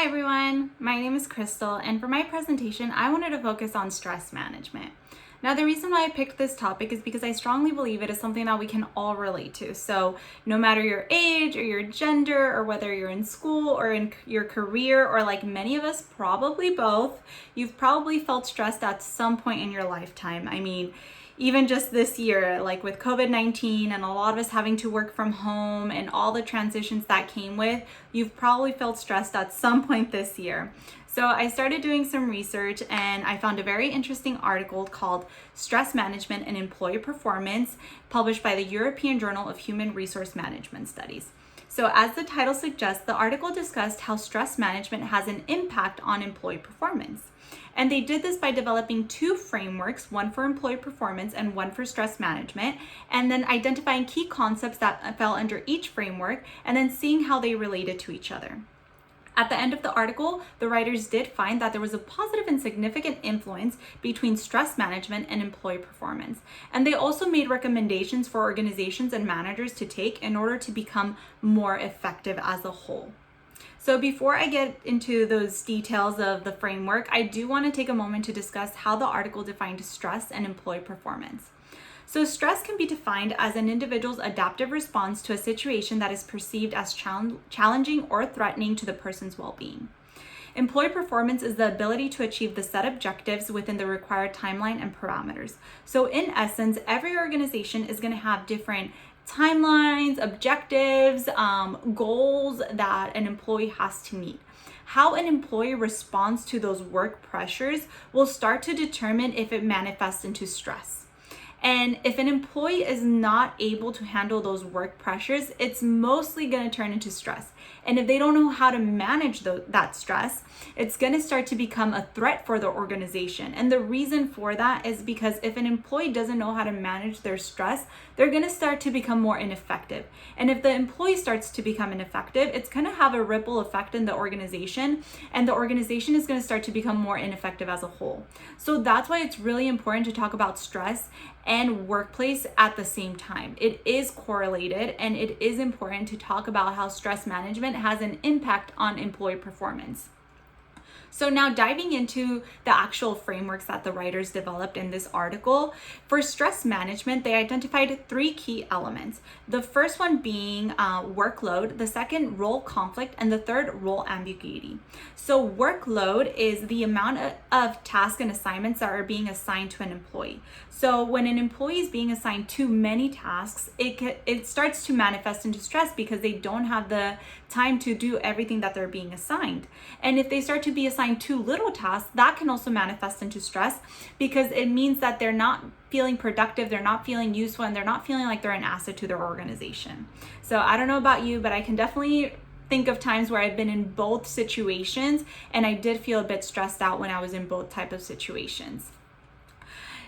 Hi everyone, my name is Crystal, and for my presentation, I wanted to focus on stress management. Now, the reason why I picked this topic is because I strongly believe it is something that we can all relate to. So no matter your age or your gender, or whether you're in school or in your career, or like many of us, probably both, you've probably felt stressed at some point in your lifetime. I mean, even just this year, like with COVID-19 and a lot of us having to work from home and all the transitions that came with, you've probably felt stressed at some point this year. So I started doing some research and I found a very interesting article called Stress Management and Employee Performance, published by the European Journal of Human Resource Management Studies. So as the title suggests, the article discussed how stress management has an impact on employee performance. And they did this by developing two frameworks, one for employee performance and one for stress management, and then identifying key concepts that fell under each framework and then seeing how they related to each other. At the end of the article, the writers did find that there was a positive and significant influence between stress management and employee performance. And they also made recommendations for organizations and managers to take in order to become more effective as a whole. So before I get into those details of the framework, I do want to take a moment to discuss how the article defined stress and employee performance. So stress can be defined as an individual's adaptive response to a situation that is perceived as challenging or threatening to the person's well-being. Employee performance is the ability to achieve the set objectives within the required timeline and parameters. So in essence, every organization is going to have different timelines, objectives, goals that an employee has to meet. How an employee responds to those work pressures will start to determine if it manifests into stress. And if an employee is not able to handle those work pressures, it's mostly going to turn into stress. And if they don't know how to manage that stress, it's going to start to become a threat for the organization. And the reason for that is because if an employee doesn't know how to manage their stress, they're going to start to become more ineffective. And if the employee starts to become ineffective, it's going to have a ripple effect in the organization, and the organization is going to start to become more ineffective as a whole. So that's why it's really important to talk about stress and workplace at the same time. It is correlated, and it is important to talk about how stress management has an impact on employee performance. So now diving into the actual frameworks that the writers developed in this article, for stress management, they identified three key elements. The first one being workload, the second role conflict, and the third role ambiguity. So workload is the amount of tasks and assignments that are being assigned to an employee. So when an employee is being assigned too many tasks, it starts to manifest into stress because they don't have the time to do everything that they're being assigned. And if they start to be assigned too little tasks, that can also manifest into stress because it means that they're not feeling productive, they're not feeling useful, and they're not feeling like they're an asset to their organization. So I don't know about you, but I can definitely think of times where I've been in both situations, and I did feel a bit stressed out when I was in both type of situations.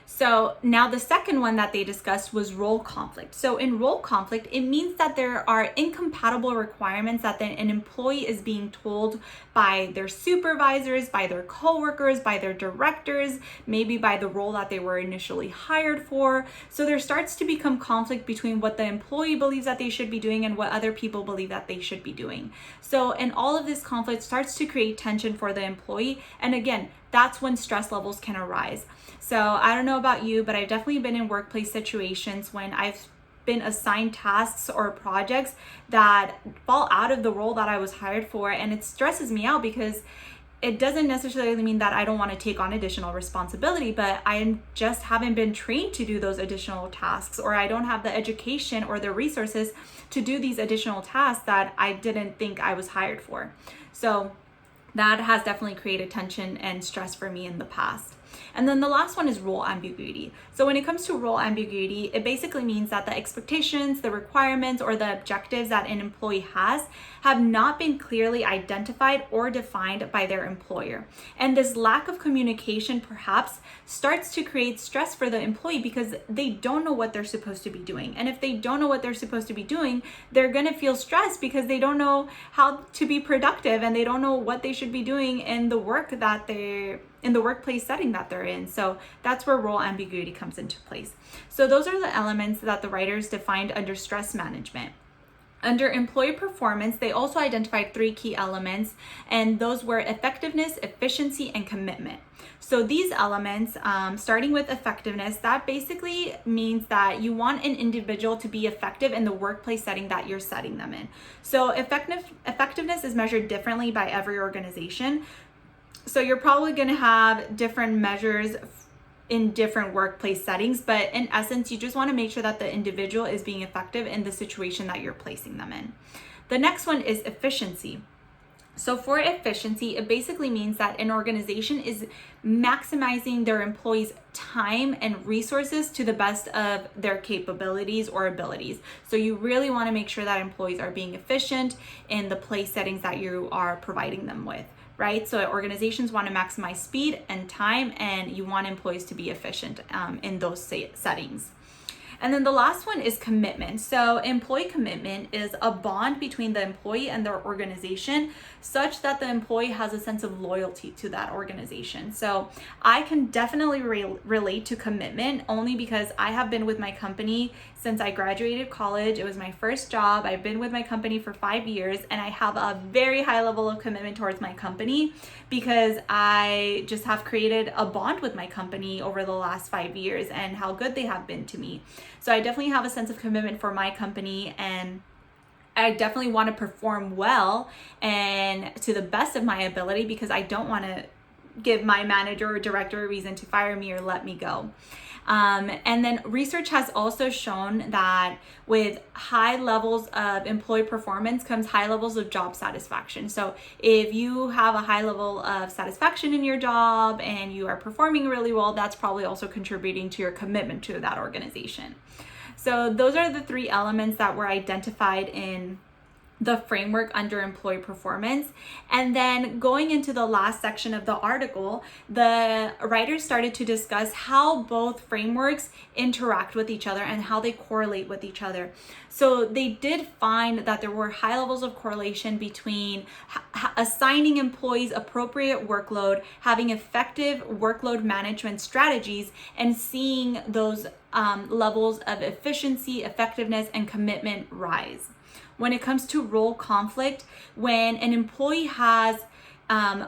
So now the second one that they discussed was role conflict. So in role conflict, it means that there are incompatible requirements that an employee is being told by their supervisors, by their coworkers, by their directors, maybe by the role that they were initially hired for. So there starts to become conflict between what the employee believes that they should be doing and what other people believe that they should be doing. So, and all of this conflict starts to create tension for the employee. And again, that's when stress levels can arise. So I don't know about you, but I've definitely been in workplace situations when I've been assigned tasks or projects that fall out of the role that I was hired for, and it stresses me out because it doesn't necessarily mean that I don't want to take on additional responsibility, but I just haven't been trained to do those additional tasks, or I don't have the education or the resources to do these additional tasks that I didn't think I was hired for. So that has definitely created tension and stress for me in the past. And then the last one is role ambiguity. So when it comes to role ambiguity, it basically means that the expectations, the requirements, or the objectives that an employee has have not been clearly identified or defined by their employer. And this lack of communication perhaps starts to create stress for the employee because they don't know what they're supposed to be doing. And if they don't know what they're supposed to be doing, they're going to feel stressed because they don't know how to be productive and they don't know what they should be doing in the workplace setting that they're in. So that's where role ambiguity comes into place. So those are the elements that the writers defined under stress management. Under employee performance, they also identified 3 key elements, and those were effectiveness, efficiency, and commitment. So these elements, starting with effectiveness, that basically means that you want an individual to be effective in the workplace setting that you're setting them in. So effectiveness is measured differently by every organization. So you're probably going to have different measures in different workplace settings, but in essence, you just want to make sure that the individual is being effective in the situation that you're placing them in. The next one is efficiency. So for efficiency, it basically means that an organization is maximizing their employees' time and resources to the best of their capabilities or abilities. So you really want to make sure that employees are being efficient in the place settings that you are providing them with. Right? So organizations want to maximize speed and time, and you want employees to be efficient in those settings. And then the last one is commitment. So employee commitment is a bond between the employee and their organization such that the employee has a sense of loyalty to that organization. So I can definitely relate to commitment only because I have been with my company since I graduated college. It was my first job. I've been with my company for 5 years, and I have a very high level of commitment towards my company because I just have created a bond with my company over the last 5 years and how good they have been to me. So I definitely have a sense of commitment for my company, and I definitely want to perform well and to the best of my ability because I don't want to give my manager or director a reason to fire me or let me go. And then research has also shown that with high levels of employee performance comes high levels of job satisfaction. So if you have a high level of satisfaction in your job and you are performing really well, that's probably also contributing to your commitment to that organization. So those are the 3 elements that were identified in the framework under employee performance. And then going into the last section of the article, the writers started to discuss how both frameworks interact with each other and how they correlate with each other. So they did find that there were high levels of correlation between assigning employees appropriate workload, having effective workload management strategies, and seeing those levels of efficiency, effectiveness, and commitment rise. When it comes to role conflict, when an employee has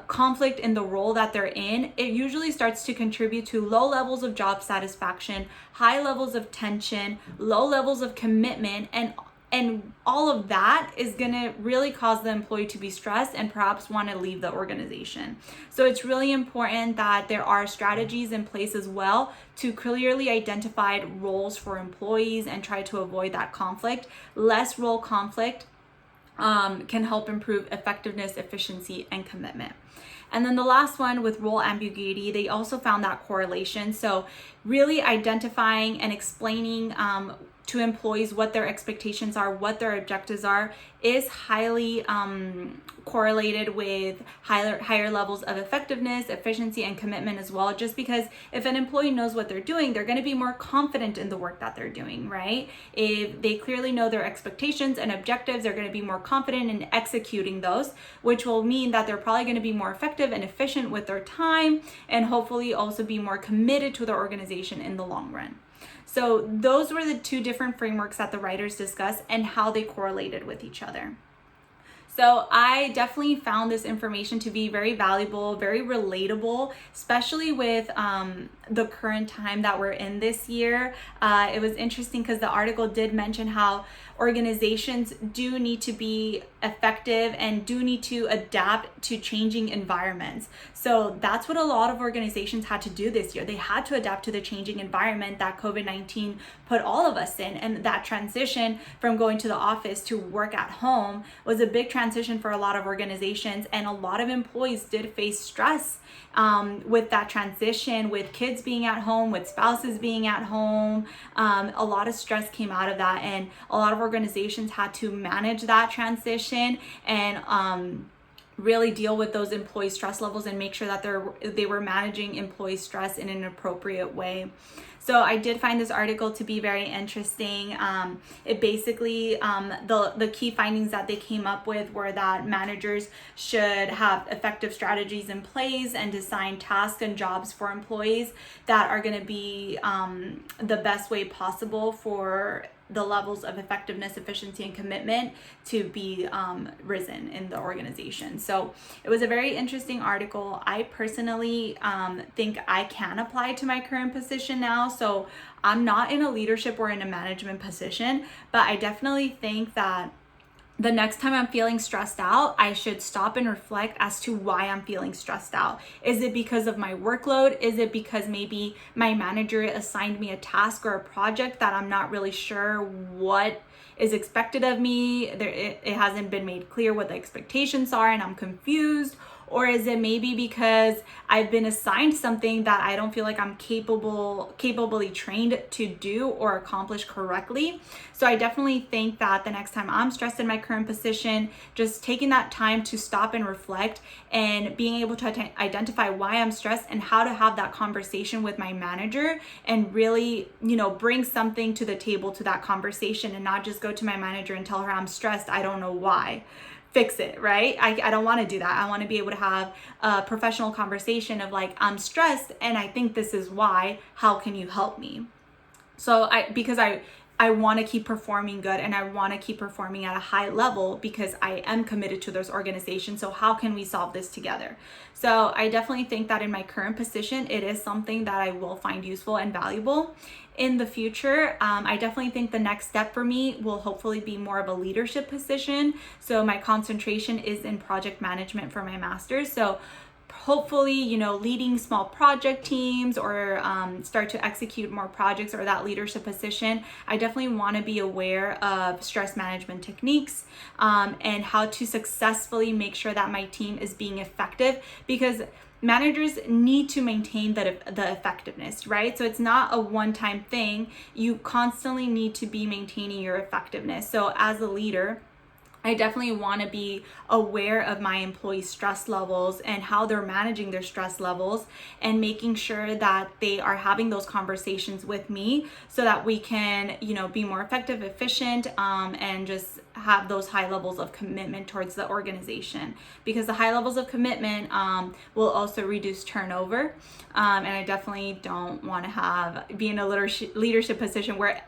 conflict in the role that they're in, it usually starts to contribute to low levels of job satisfaction, high levels of tension, low levels of commitment, and all of that is going to really cause the employee to be stressed and perhaps want to leave the organization. So it's really important that there are strategies in place as well to clearly identify roles for employees and try to avoid that conflict. Less role conflict can help improve effectiveness, efficiency, and commitment. And then the last one with role ambiguity, they also found that correlation. So really identifying and explaining to employees what their expectations are, what their objectives are, is highly correlated with higher levels of effectiveness, efficiency, and commitment as well. Just because if an employee knows what they're doing, they're going to be more confident in the work that they're doing, right? If they clearly know their expectations and objectives, they're going to be more confident in executing those, which will mean that they're probably going to be more effective and efficient with their time, and hopefully also be more committed to their organization in the long run. So those were the 2 different frameworks that the writers discussed and how they correlated with each other. So I definitely found this information to be very valuable, very relatable, especially with the current time that we're in this year. It was interesting because the article did mention how organizations do need to be effective and do need to adapt to changing environments. So that's what a lot of organizations had to do this year. They had to adapt to the changing environment that COVID-19 put all of us in. And that transition from going to the office to work at home was a big transition for a lot of organizations. And a lot of employees did face stress with that transition, with kids being at home, with spouses being at home. A lot of stress came out of that, and a lot of organizations had to manage that transition and really deal with those employee stress levels and make sure that they were managing employee stress in an appropriate way. So I did find this article to be very interesting. It basically, the key findings that they came up with were that managers should have effective strategies in place and design tasks and jobs for employees that are going to be the best way possible for the levels of effectiveness, efficiency, and commitment to be risen in the organization. So it was a very interesting article. I personally think I can apply to my current position now. So I'm not in a leadership or in a management position, but I definitely think that the next time I'm feeling stressed out, I should stop and reflect as to why I'm feeling stressed out. Is it because of my workload? Is it because maybe my manager assigned me a task or a project that I'm not really sure what is expected of me? It hasn't been made clear what the expectations are and I'm confused. Or is it maybe because I've been assigned something that I don't feel like I'm capably trained to do or accomplish correctly? So I definitely think that the next time I'm stressed in my current position, just taking that time to stop and reflect and being able to identify why I'm stressed and how to have that conversation with my manager and really, bring something to the table to that conversation and not just go to my manager and tell her I'm stressed, I don't know why. Fix it, right? I don't want to do that. I want to be able to have a professional conversation of like, I'm stressed and I think this is why. How can you help me? So because I want to keep performing good and I want to keep performing at a high level because I am committed to those organizations. So how can we solve this together? So I definitely think that in my current position, it is something that I will find useful and valuable. In the future, I definitely think the next step for me will hopefully be more of a leadership position. So my concentration is in project management for my master's. So hopefully, leading small project teams or start to execute more projects or that leadership position. I definitely want to be aware of stress management techniques and how to successfully make sure that my team is being effective, because managers need to maintain the effectiveness, right? So it's not a one-time thing. You constantly need to be maintaining your effectiveness. So as a leader, I definitely want to be aware of my employees' stress levels and how they're managing their stress levels and making sure that they are having those conversations with me so that we can, be more effective, efficient, and just have those high levels of commitment towards the organization, because the high levels of commitment will also reduce turnover. And I definitely don't want to be in a leadership position where,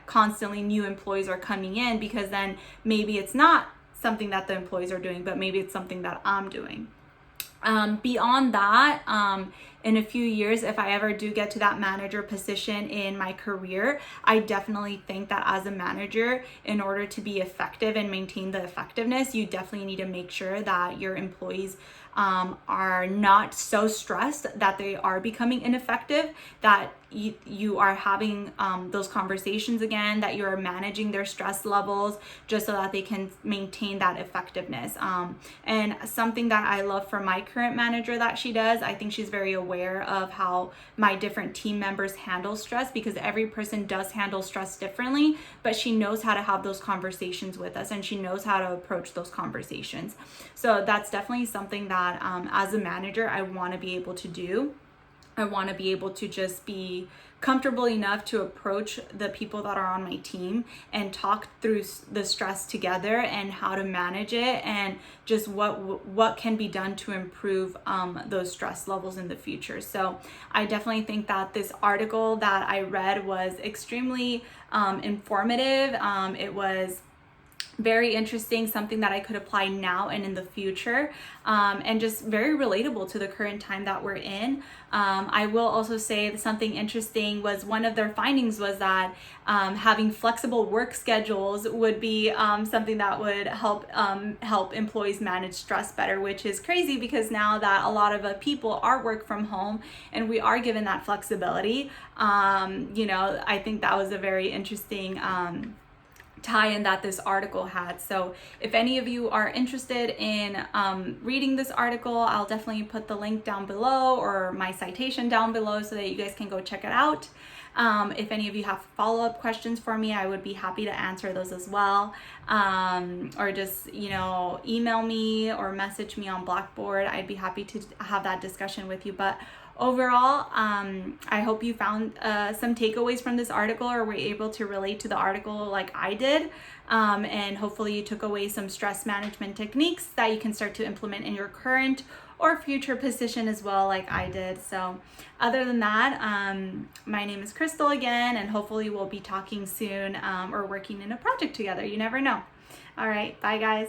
constantly new employees are coming in, because then maybe it's not something that the employees are doing, but maybe it's something that I'm doing. Beyond that, in a few years, if I ever do get to that manager position in my career, I definitely think that as a manager, in order to be effective and maintain the effectiveness, you definitely need to make sure that your employees are not so stressed that they are becoming ineffective, that you are having those conversations again, that you're managing their stress levels just so that they can maintain that effectiveness. And something that I love from my current manager that she does, I think she's very aware of how my different team members handle stress, because every person does handle stress differently, but she knows how to have those conversations with us and she knows how to approach those conversations. So that's definitely something that as a manager, I want to be able to do. I want to be able to just be comfortable enough to approach the people that are on my team and talk through the stress together and how to manage it and just what can be done to improve those stress levels in the future. So I definitely think that this article that I read was extremely informative. It was very interesting, something that I could apply now and in the future, and just very relatable to the current time that we're in. I will also say that something interesting was one of their findings was that having flexible work schedules would be something that would help employees manage stress better, which is crazy because now that a lot of people are work from home and we are given that flexibility, I think that was a very interesting tie-in that this article had. So if any of you are interested in reading this article, I'll definitely put the link down below or my citation down below so that you guys can go check it out. If any of you have follow-up questions for me, I would be happy to answer those as well. Or just, email me or message me on Blackboard. I'd be happy to have that discussion with you. But overall, I hope you found some takeaways from this article, or were able to relate to the article like I did. And hopefully you took away some stress management techniques that you can start to implement in your current or future position as well, like I did. So other than that, my name is Crystal again, and hopefully we'll be talking soon, or working in a project together. You never know. All right, bye guys.